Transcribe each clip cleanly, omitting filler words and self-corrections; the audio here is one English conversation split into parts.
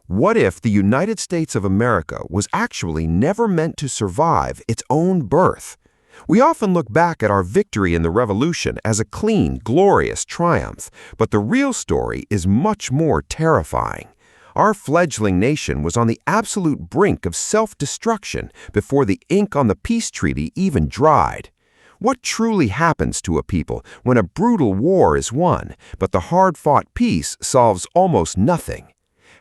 What if the United States of America was actually never meant to survive its own birth? We often look back at our victory in the Revolution as a clean, glorious triumph, but the real story is much more terrifying. Our fledgling nation was on the absolute brink of self-destruction before the ink on the peace treaty even dried. What truly happens to a people when a brutal war is won, but the hard-fought peace solves almost nothing?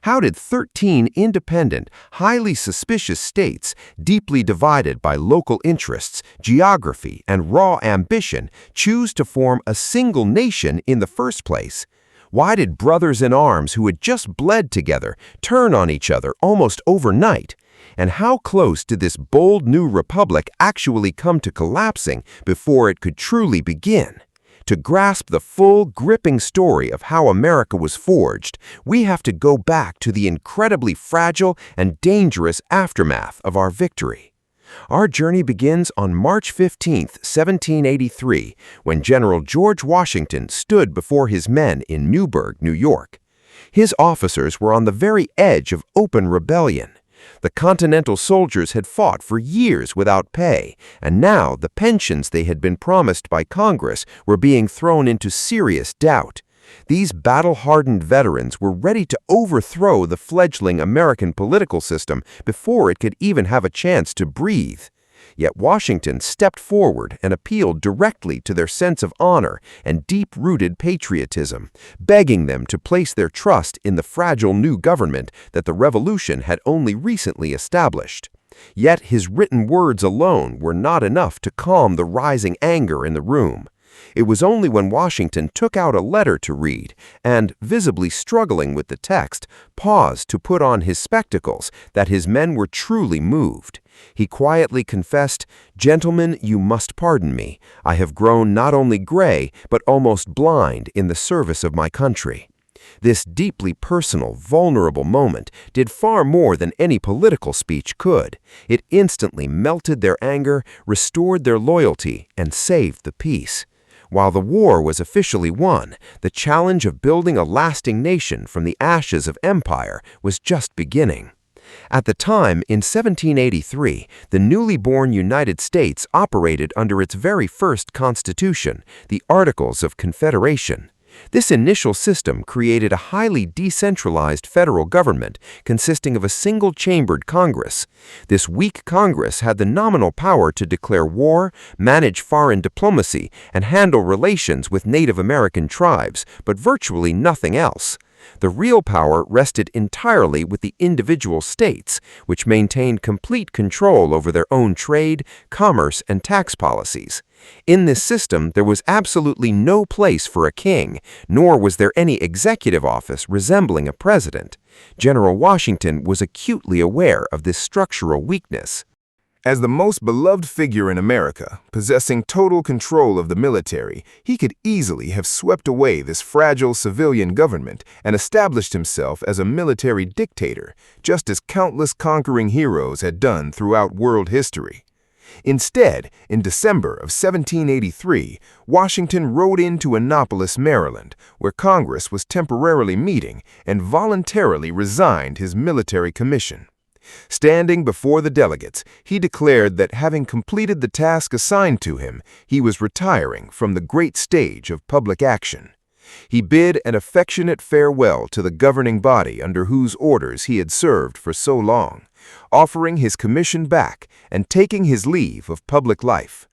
How did 13 independent, highly suspicious states, deeply divided by local interests, geography, and raw ambition, choose to form a single nation in the first place? Why did brothers in arms who had just bled together turn on each other almost overnight? And how close did this bold new republic actually come to collapsing before it could truly begin? To grasp the full, gripping story of how America was forged, we have to go back to the incredibly fragile and dangerous aftermath of our victory. Our journey begins on March 15, 1783, when General George Washington stood before his men in Newburgh, New York. His officers were on the very edge of open rebellion. The Continental soldiers had fought for years without pay, and now the pensions they had been promised by Congress were being thrown into serious doubt. These battle-hardened veterans were ready to overthrow the fledgling American political system before it could even have a chance to breathe. Yet Washington stepped forward and appealed directly to their sense of honor and deep-rooted patriotism, begging them to place their trust in the fragile new government that the Revolution had only recently established. Yet his written words alone were not enough to calm the rising anger in the room. It was only when Washington took out a letter to read and, visibly struggling with the text, paused to put on his spectacles that his men were truly moved. He quietly confessed, "Gentlemen, you must pardon me. I have grown not only gray, but almost blind in the service of my country." This deeply personal, vulnerable moment did far more than any political speech could. It instantly melted their anger, restored their loyalty, and saved the peace. While the war was officially won, the challenge of building a lasting nation from the ashes of empire was just beginning. At the time, in 1783, the newly born United States operated under its very first Constitution, the Articles of Confederation. This initial system created a highly decentralized federal government consisting of a single-chambered Congress. This weak Congress had the nominal power to declare war, manage foreign diplomacy, and handle relations with Native American tribes, but virtually nothing else. The real power rested entirely with the individual states, which maintained complete control over their own trade, commerce, and tax policies. In this system, there was absolutely no place for a king, nor was there any executive office resembling a president. General Washington was acutely aware of this structural weakness. As the most beloved figure in America, possessing total control of the military, he could easily have swept away this fragile civilian government and established himself as a military dictator, just as countless conquering heroes had done throughout world history. Instead, in December of 1783, Washington rode into Annapolis, Maryland, where Congress was temporarily meeting, and voluntarily resigned his military commission. Standing before the delegates, he declared that having completed the task assigned to him, he was retiring from the great stage of public action. He bid an affectionate farewell to the governing body under whose orders he had served for so long, offering his commission back and taking his leave of public life.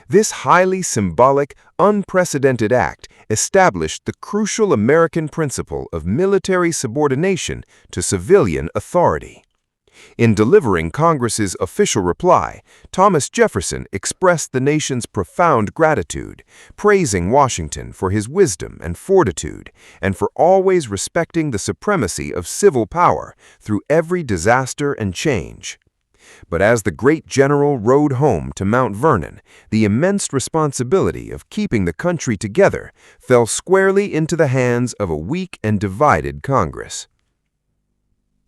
This highly symbolic, unprecedented act established the crucial American principle of military subordination to civilian authority. In delivering Congress's official reply, Thomas Jefferson expressed the nation's profound gratitude, praising Washington for his wisdom and fortitude, and for always respecting the supremacy of civil power through every disaster and change. But as the great general rode home to Mount Vernon, the immense responsibility of keeping the country together fell squarely into the hands of a weak and divided Congress.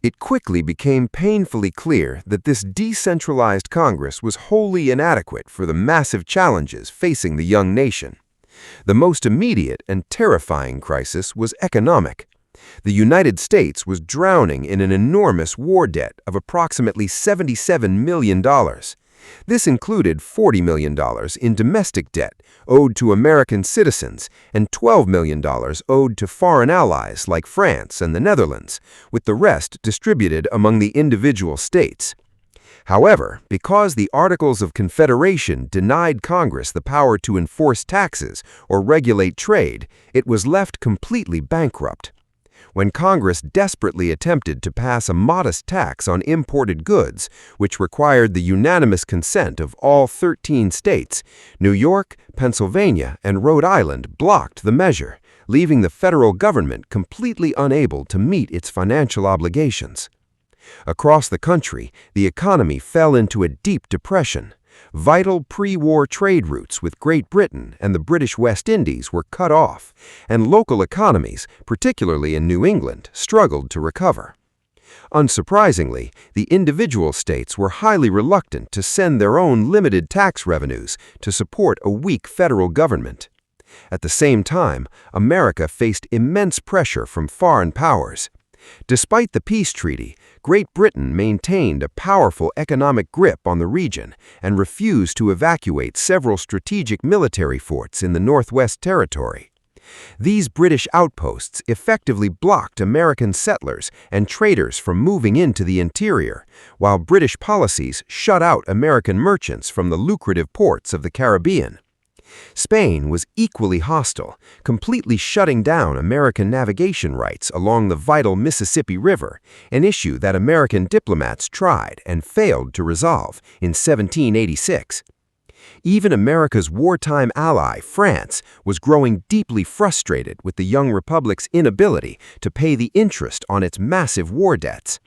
It quickly became painfully clear that this decentralized Congress was wholly inadequate for the massive challenges facing the young nation. The most immediate and terrifying crisis was economic. The United States was drowning in an enormous war debt of approximately $77 million. This included $40 million in domestic debt owed to American citizens and $12 million owed to foreign allies like France and the Netherlands, with the rest distributed among the individual states. However, because the Articles of Confederation denied Congress the power to enforce taxes or regulate trade, it was left completely bankrupt. When Congress desperately attempted to pass a modest tax on imported goods, which required the unanimous consent of all 13 states, New York, Pennsylvania, and Rhode Island blocked the measure, leaving the federal government completely unable to meet its financial obligations. Across the country, the economy fell into a deep depression. Vital pre-war trade routes with Great Britain and the British West Indies were cut off, and local economies, particularly in New England, struggled to recover. Unsurprisingly, the individual states were highly reluctant to send their own limited tax revenues to support a weak federal government. At the same time, America faced immense pressure from foreign powers. Despite the peace treaty, Great Britain maintained a powerful economic grip on the region and refused to evacuate several strategic military forts in the Northwest Territory. These British outposts effectively blocked American settlers and traders from moving into the interior, while British policies shut out American merchants from the lucrative ports of the Caribbean. Spain was equally hostile, completely shutting down American navigation rights along the vital Mississippi River, an issue that American diplomats tried and failed to resolve in 1786. Even America's wartime ally, France, was growing deeply frustrated with the young republic's inability to pay the interest on its massive war debts.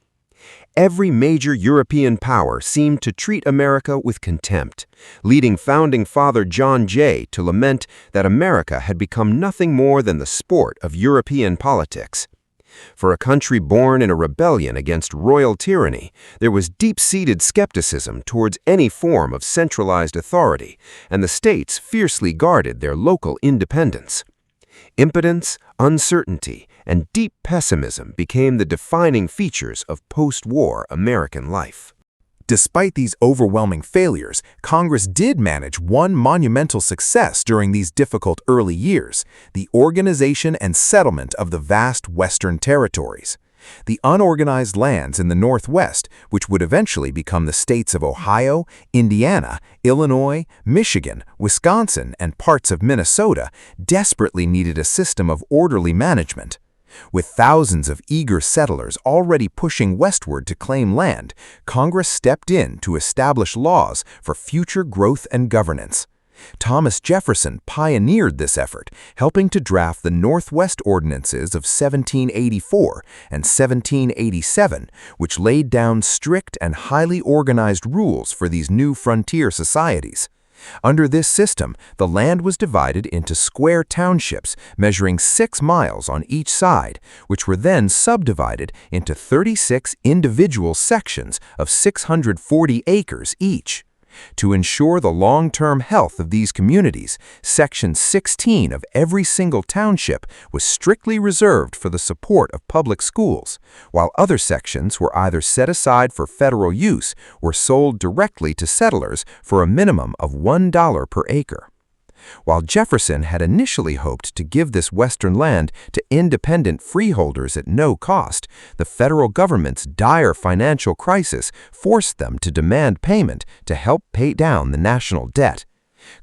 Every major European power seemed to treat America with contempt, leading Founding Father John Jay to lament that America had become nothing more than the sport of European politics. For a country born in a rebellion against royal tyranny, there was deep-seated skepticism towards any form of centralized authority, and the states fiercely guarded their local independence. Impotence, uncertainty, and deep pessimism became the defining features of post-war American life. Despite these overwhelming failures, Congress did manage one monumental success during these difficult early years: the organization and settlement of the vast Western territories. The unorganized lands in the Northwest, which would eventually become the states of Ohio, Indiana, Illinois, Michigan, Wisconsin, and parts of Minnesota, desperately needed a system of orderly management. With thousands of eager settlers already pushing westward to claim land, Congress stepped in to establish laws for future growth and governance. Thomas Jefferson pioneered this effort, helping to draft the Northwest Ordinances of 1784 and 1787, which laid down strict and highly organized rules for these new frontier societies. Under this system, the land was divided into square townships measuring 6 miles on each side, which were then subdivided into 36 individual sections of 640 acres each. To ensure the long-term health of these communities, Section 16 of every single township was strictly reserved for the support of public schools, while other sections were either set aside for federal use or sold directly to settlers for a minimum of $1 per acre. While Jefferson had initially hoped to give this western land to independent freeholders at no cost, the federal government's dire financial crisis forced them to demand payment to help pay down the national debt.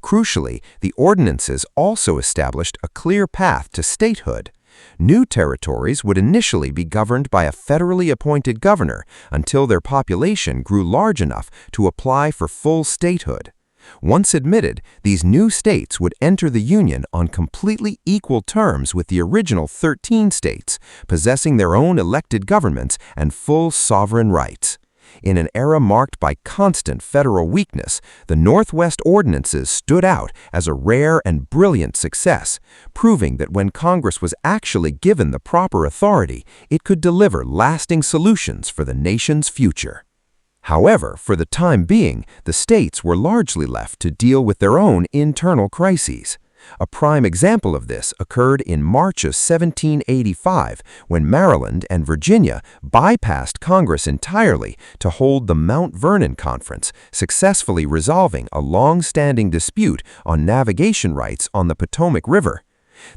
Crucially, the ordinances also established a clear path to statehood. New territories would initially be governed by a federally appointed governor until their population grew large enough to apply for full statehood. Once admitted, these new states would enter the Union on completely equal terms with the original 13 states, possessing their own elected governments and full sovereign rights. In an era marked by constant federal weakness, the Northwest Ordinances stood out as a rare and brilliant success, proving that when Congress was actually given the proper authority, it could deliver lasting solutions for the nation's future. However, for the time being, the states were largely left to deal with their own internal crises. A prime example of this occurred in March of 1785 when Maryland and Virginia bypassed Congress entirely to hold the Mount Vernon Conference, successfully resolving a long-standing dispute on navigation rights on the Potomac River.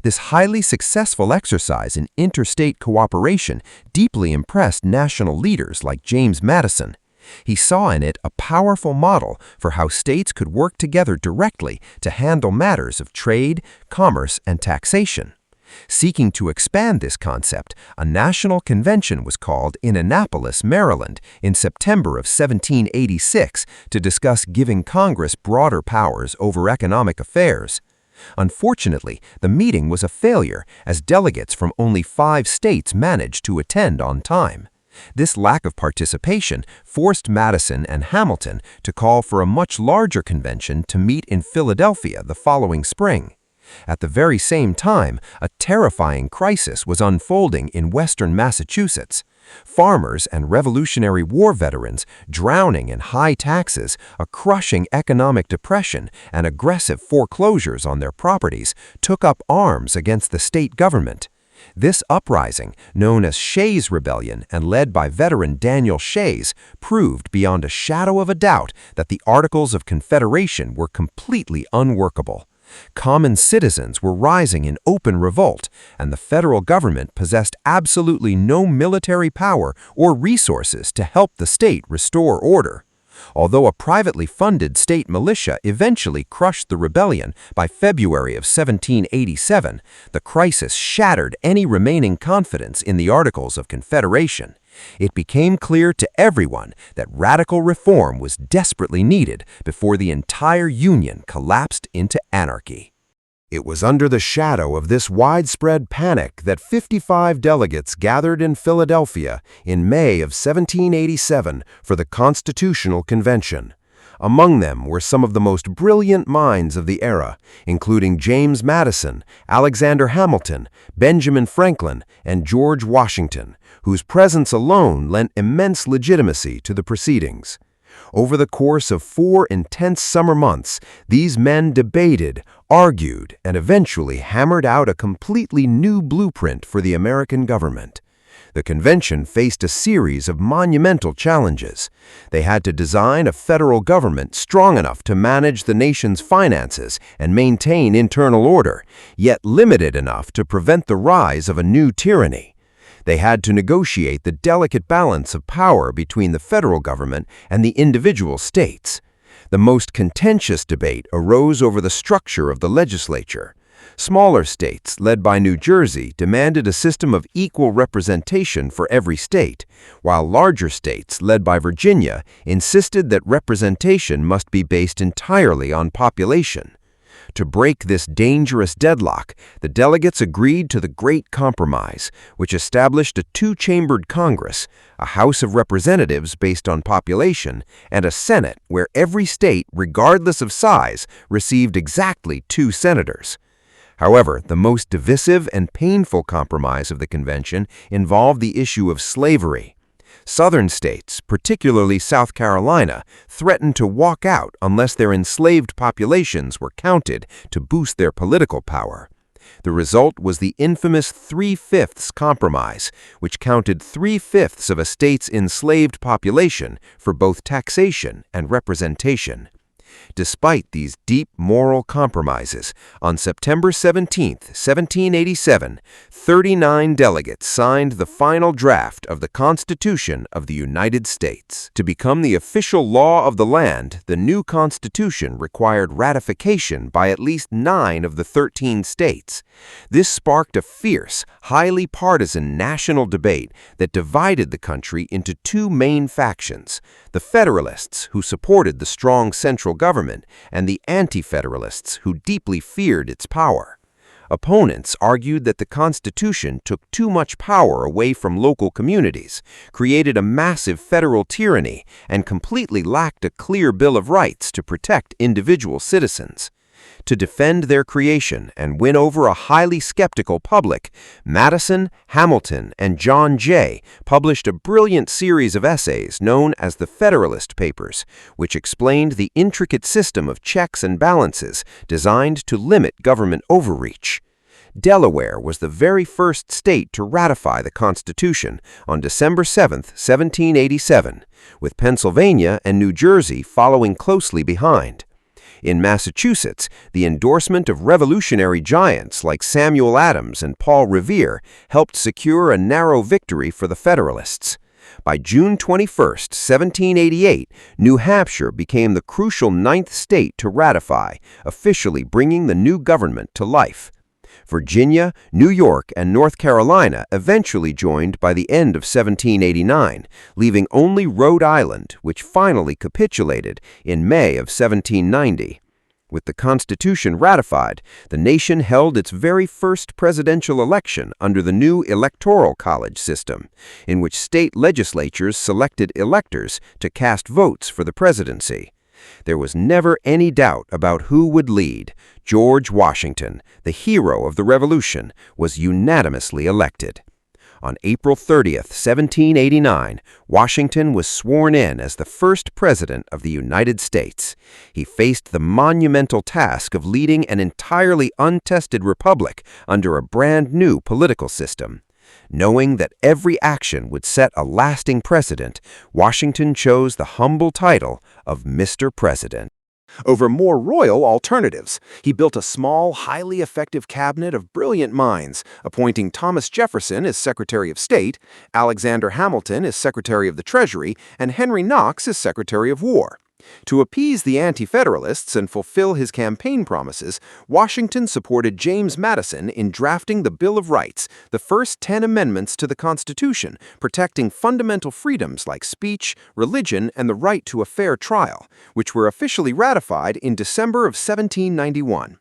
This highly successful exercise in interstate cooperation deeply impressed national leaders like James Madison. He saw in it a powerful model for how states could work together directly to handle matters of trade, commerce, and taxation. Seeking to expand this concept, a national convention was called in Annapolis, Maryland, in September of 1786 to discuss giving Congress broader powers over economic affairs. Unfortunately, the meeting was a failure as delegates from only 5 states managed to attend on time. This lack of participation forced Madison and Hamilton to call for a much larger convention to meet in Philadelphia the following spring. At the very same time, a terrifying crisis was unfolding in western Massachusetts. Farmers and Revolutionary War veterans drowning in high taxes, a crushing economic depression, and aggressive foreclosures on their properties took up arms against the state government. This uprising, known as Shays Rebellion and led by veteran Daniel Shays, proved beyond a shadow of a doubt that the Articles of Confederation were completely unworkable. Common citizens were rising in open revolt, and the federal government possessed absolutely no military power or resources to help the state restore order. Although a privately funded state militia eventually crushed the rebellion by February of 1787, the crisis shattered any remaining confidence in the Articles of Confederation. It became clear to everyone that radical reform was desperately needed before the entire Union collapsed into anarchy. It was under the shadow of this widespread panic that 55 delegates gathered in Philadelphia in May of 1787 for the Constitutional Convention. Among them were some of the most brilliant minds of the era, including James Madison, Alexander Hamilton, Benjamin Franklin, and George Washington, whose presence alone lent immense legitimacy to the proceedings. Over the course of 4 intense summer months, these men debated, argued, and eventually hammered out a completely new blueprint for the American government. The convention faced a series of monumental challenges. They had to design a federal government strong enough to manage the nation's finances and maintain internal order, yet limited enough to prevent the rise of a new tyranny. They had to negotiate the delicate balance of power between the federal government and the individual states. The most contentious debate arose over the structure of the legislature. Smaller states, led by New Jersey, demanded a system of equal representation for every state, while larger states, led by Virginia, insisted that representation must be based entirely on population. To break this dangerous deadlock, the delegates agreed to the Great Compromise, which established a 2-chambered Congress, a House of Representatives based on population, and a Senate where every state, regardless of size, received exactly 2 senators. However, the most divisive and painful compromise of the convention involved the issue of slavery. Southern states, particularly South Carolina, threatened to walk out unless their enslaved populations were counted to boost their political power. The result was the infamous 3/5 compromise, which counted 3/5 of a state's enslaved population for both taxation and representation. Despite these deep moral compromises, on September 17, 1787, 39 delegates signed the final draft of the Constitution of the United States. To become the official law of the land, the new Constitution required ratification by at least 9 of the 13 states. This sparked a fierce, highly partisan national debate that divided the country into 2 main factions: the Federalists, who supported the strong central government, and the Anti-Federalists, who deeply feared its power. Opponents argued that the Constitution took too much power away from local communities, created a massive federal tyranny, and completely lacked a clear Bill of Rights to protect individual citizens. To defend their creation and win over a highly skeptical public, Madison, Hamilton, and John Jay published a brilliant series of essays known as the Federalist Papers, which explained the intricate system of checks and balances designed to limit government overreach. Delaware was the very first state to ratify the Constitution on December 7, 1787, with Pennsylvania and New Jersey following closely behind. In Massachusetts, the endorsement of revolutionary giants like Samuel Adams and Paul Revere helped secure a narrow victory for the Federalists. By June 21, 1788, New Hampshire became the crucial ninth state to ratify, officially bringing the new government to life. Virginia, New York, and North Carolina eventually joined by the end of 1789, leaving only Rhode Island, which finally capitulated in May of 1790. With the Constitution ratified, the nation held its very first presidential election under the new electoral college system, in which state legislatures selected electors to cast votes for the presidency. There was never any doubt about who would lead. George Washington, the hero of the Revolution, was unanimously elected. On April 30, 1789, Washington was sworn in as the first president of the United States. He faced the monumental task of leading an entirely untested republic under a brand new political system. Knowing that every action would set a lasting precedent, Washington chose the humble title of Mr. President. Over more royal alternatives, he built a small, highly effective cabinet of brilliant minds, appointing Thomas Jefferson as Secretary of State, Alexander Hamilton as Secretary of the Treasury, and Henry Knox as Secretary of War. To appease the anti-Federalists and fulfill his campaign promises, Washington supported James Madison in drafting the Bill of Rights, the first 10 amendments to the Constitution, protecting fundamental freedoms like speech, religion, and the right to a fair trial, which were officially ratified in December of 1791.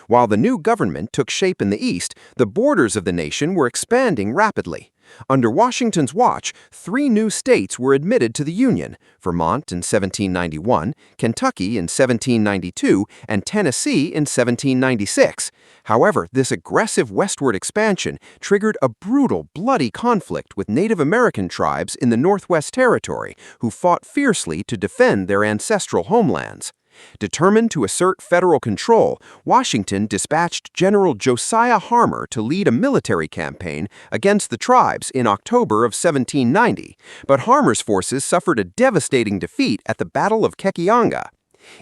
While the new government took shape in the East, the borders of the nation were expanding rapidly. Under Washington's watch, 3 new states were admitted to the Union: Vermont in 1791, Kentucky in 1792, and Tennessee in 1796. However, this aggressive westward expansion triggered a brutal, bloody conflict with Native American tribes in the Northwest Territory, who fought fiercely to defend their ancestral homelands. Determined to assert federal control, Washington dispatched General Josiah Harmer to lead a military campaign against the tribes in October of 1790, but Harmer's forces suffered a devastating defeat at the Battle of Kekianga.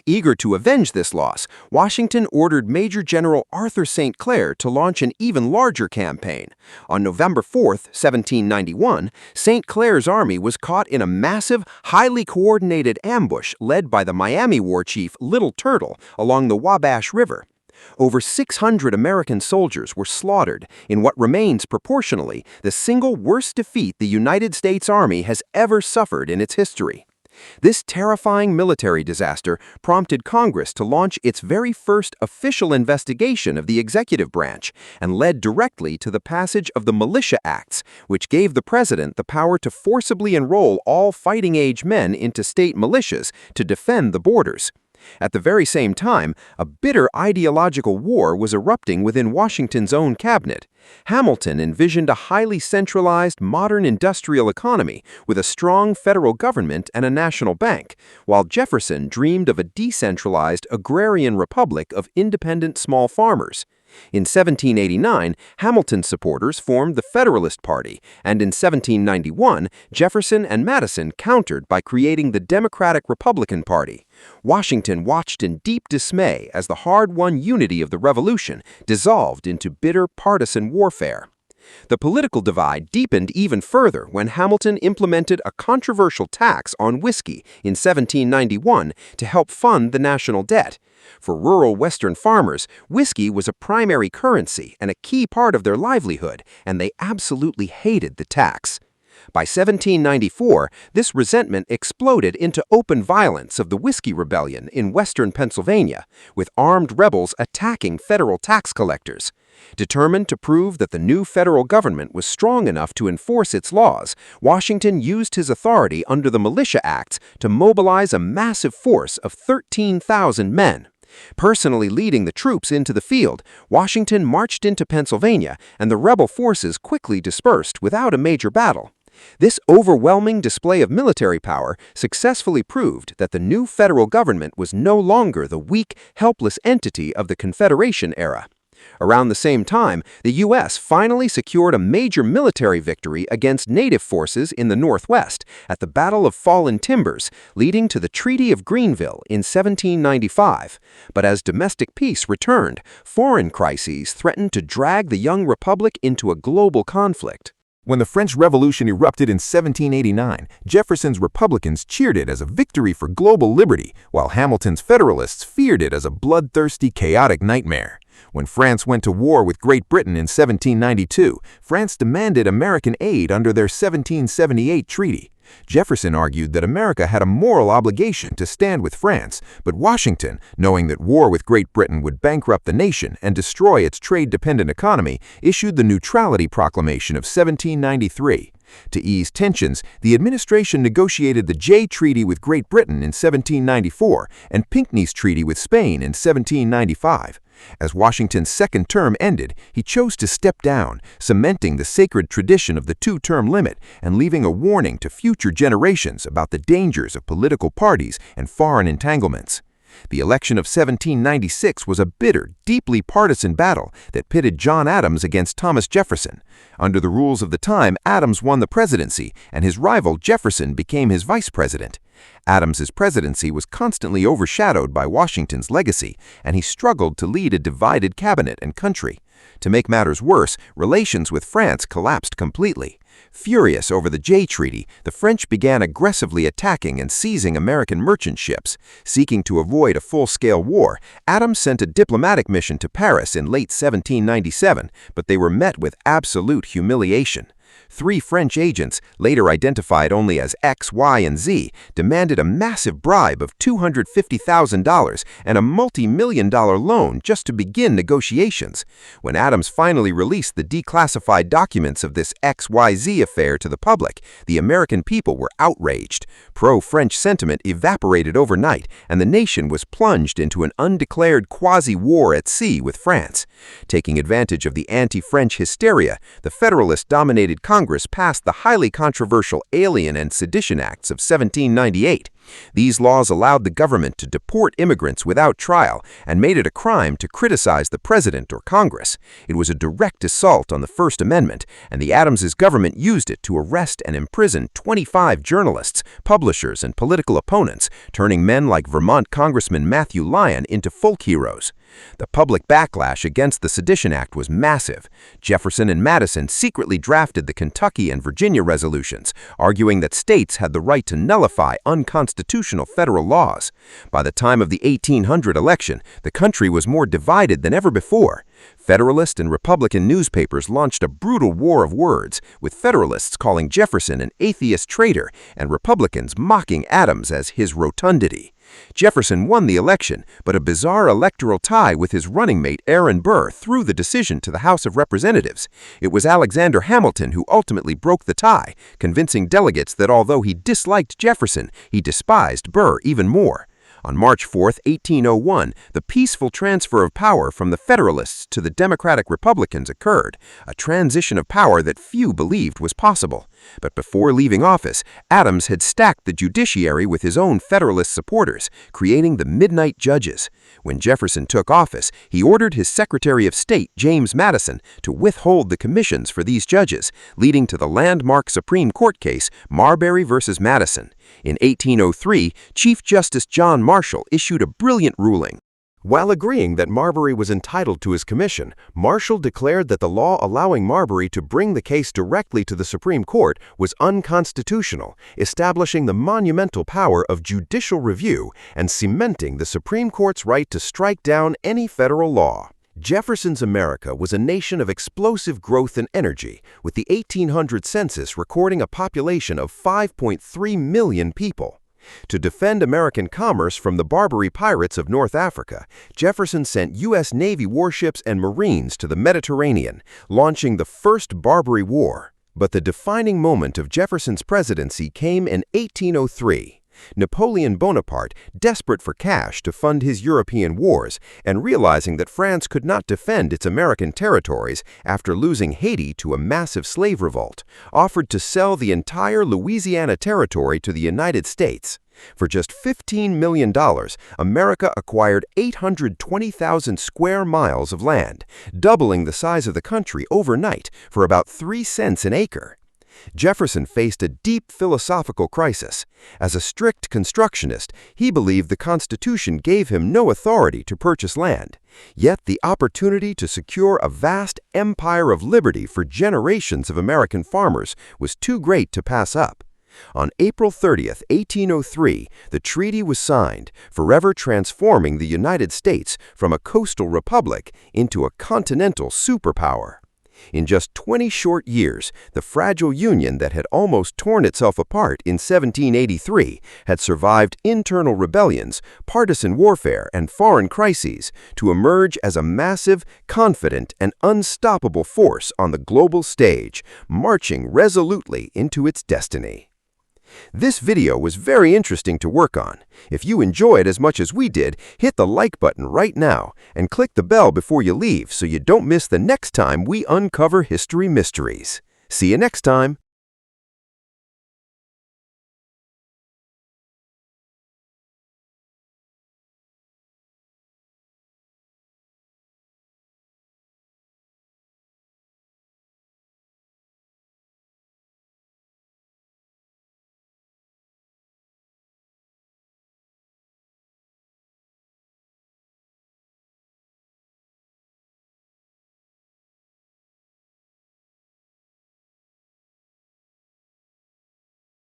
Eager to avenge this loss, Washington ordered Major General Arthur St. Clair to launch an even larger campaign. On November 4, 1791, St. Clair's army was caught in a massive, highly coordinated ambush led by the Miami war chief Little Turtle along the Wabash River. Over 600 American soldiers were slaughtered in what remains proportionally the single worst defeat the United States Army has ever suffered in its history. This terrifying military disaster prompted Congress to launch its very first official investigation of the executive branch and led directly to the passage of the Militia Acts, which gave the president the power to forcibly enroll all fighting-age men into state militias to defend the borders. At the very same time, a bitter ideological war was erupting within Washington's own cabinet. Hamilton envisioned a highly centralized, modern industrial economy with a strong federal government and a national bank, while Jefferson dreamed of a decentralized agrarian republic of independent small farmers. In 1789, Hamilton's supporters formed the Federalist Party, and in 1791, Jefferson and Madison countered by creating the Democratic-Republican Party. Washington watched in deep dismay as the hard-won unity of the Revolution dissolved into bitter partisan warfare. The political divide deepened even further when Hamilton implemented a controversial tax on whiskey in 1791 to help fund the national debt. For rural Western farmers, whiskey was a primary currency and a key part of their livelihood, and they absolutely hated the tax. By 1794, this resentment exploded into open violence of the Whiskey Rebellion in western Pennsylvania, with armed rebels attacking federal tax collectors. Determined to prove that the new federal government was strong enough to enforce its laws, Washington used his authority under the Militia Acts to mobilize a massive force of 13,000 men. Personally leading the troops into the field, Washington marched into Pennsylvania, and the rebel forces quickly dispersed without a major battle. This overwhelming display of military power successfully proved that the new federal government was no longer the weak, helpless entity of the Confederation era. Around the same time, the U.S. finally secured a major military victory against native forces in the Northwest at the Battle of Fallen Timbers, leading to the Treaty of Greenville in 1795. But as domestic peace returned, foreign crises threatened to drag the young republic into a global conflict. When the French Revolution erupted in 1789, Jefferson's Republicans cheered it as a victory for global liberty, while Hamilton's Federalists feared it as a bloodthirsty, chaotic nightmare. When France went to war with Great Britain in 1792, France demanded American aid under their 1778 treaty. Jefferson argued that America had a moral obligation to stand with France, but Washington, knowing that war with Great Britain would bankrupt the nation and destroy its trade-dependent economy, issued the Neutrality Proclamation of 1793. To ease tensions, the administration negotiated the Jay Treaty with Great Britain in 1794 and Pinckney's Treaty with Spain in 1795. As Washington's second term ended, he chose to step down, cementing the sacred tradition of the two-term limit and leaving a warning to future generations about the dangers of political parties and foreign entanglements. The election of 1796 was a bitter, deeply partisan battle that pitted John Adams against Thomas Jefferson. Under the rules of the time, Adams won the presidency, and his rival Jefferson became his vice president. Adams's presidency was constantly overshadowed by Washington's legacy, and he struggled to lead a divided cabinet and country. To make matters worse, relations with France collapsed completely. Furious over the Jay Treaty, the French began aggressively attacking and seizing American merchant ships. Seeking to avoid a full-scale war, Adams sent a diplomatic mission to Paris in late 1797, but they were met with absolute humiliation. 3 French agents, later identified only as X, Y, and Z, demanded a massive bribe of $250,000 and a multi-million-dollar loan just to begin negotiations. When Adams finally released the declassified documents of this XYZ affair to the public, the American people were outraged. Pro-French sentiment evaporated overnight, and the nation was plunged into an undeclared quasi-war at sea with France. Taking advantage of the anti-French hysteria, the Federalist-dominated Congress passed the highly controversial Alien and Sedition Acts of 1798. These laws allowed the government to deport immigrants without trial and made it a crime to criticize the president or Congress. It was a direct assault on the First Amendment, and the Adams's government used it to arrest and imprison 25 journalists, publishers, and political opponents, turning men like Vermont Congressman Matthew Lyon into folk heroes. The public backlash against the Sedition Act was massive. Jefferson and Madison secretly drafted the Kentucky and Virginia resolutions, arguing that states had the right to nullify unconstitutional federal laws. By the time of the 1800 election, the country was more divided than ever before. Federalist and Republican newspapers launched a brutal war of words, with Federalists calling Jefferson an atheist traitor and Republicans mocking Adams as his rotundity. Jefferson won the election, but a bizarre electoral tie with his running mate Aaron Burr threw the decision to the House of Representatives. It was Alexander Hamilton who ultimately broke the tie, convincing delegates that although he disliked Jefferson, he despised Burr even more. On March 4, 1801, the peaceful transfer of power from the Federalists to the Democratic Republicans occurred, a transition of power that few believed was possible. But before leaving office, Adams had stacked the judiciary with his own Federalist supporters, creating the Midnight Judges. When Jefferson took office, he ordered his Secretary of State, James Madison, to withhold the commissions for these judges, leading to the landmark Supreme Court case, Marbury versus Madison. In 1803, Chief Justice John Marshall issued a brilliant ruling. While agreeing that Marbury was entitled to his commission, Marshall declared that the law allowing Marbury to bring the case directly to the Supreme Court was unconstitutional, establishing the monumental power of judicial review and cementing the Supreme Court's right to strike down any federal law. Jefferson's America was a nation of explosive growth and energy, with the 1800 census recording a population of 5.3 million people. To defend American commerce from the Barbary pirates of North Africa, Jefferson sent U.S. Navy warships and Marines to the Mediterranean, launching the First Barbary War. But the defining moment of Jefferson's presidency came in 1803. Napoleon Bonaparte, desperate for cash to fund his European wars and realizing that France could not defend its American territories after losing Haiti to a massive slave revolt, offered to sell the entire Louisiana territory to the United States. For just $15 million, America acquired 820,000 square miles of land, doubling the size of the country overnight for about 3 cents an acre. Jefferson faced a deep philosophical crisis. As a strict constructionist, he believed the Constitution gave him no authority to purchase land. Yet the opportunity to secure a vast empire of liberty for generations of American farmers was too great to pass up. On April 30, 1803, the treaty was signed, forever transforming the United States from a coastal republic into a continental superpower. In just 20 short years, the fragile union that had almost torn itself apart in 1783 had survived internal rebellions, partisan warfare, and foreign crises to emerge as a massive, confident, and unstoppable force on the global stage, marching resolutely into its destiny. This video was very interesting to work on. If you enjoyed as much as we did, hit the like button right now and click the bell before you leave so you don't miss the next time we uncover history mysteries. See you next time.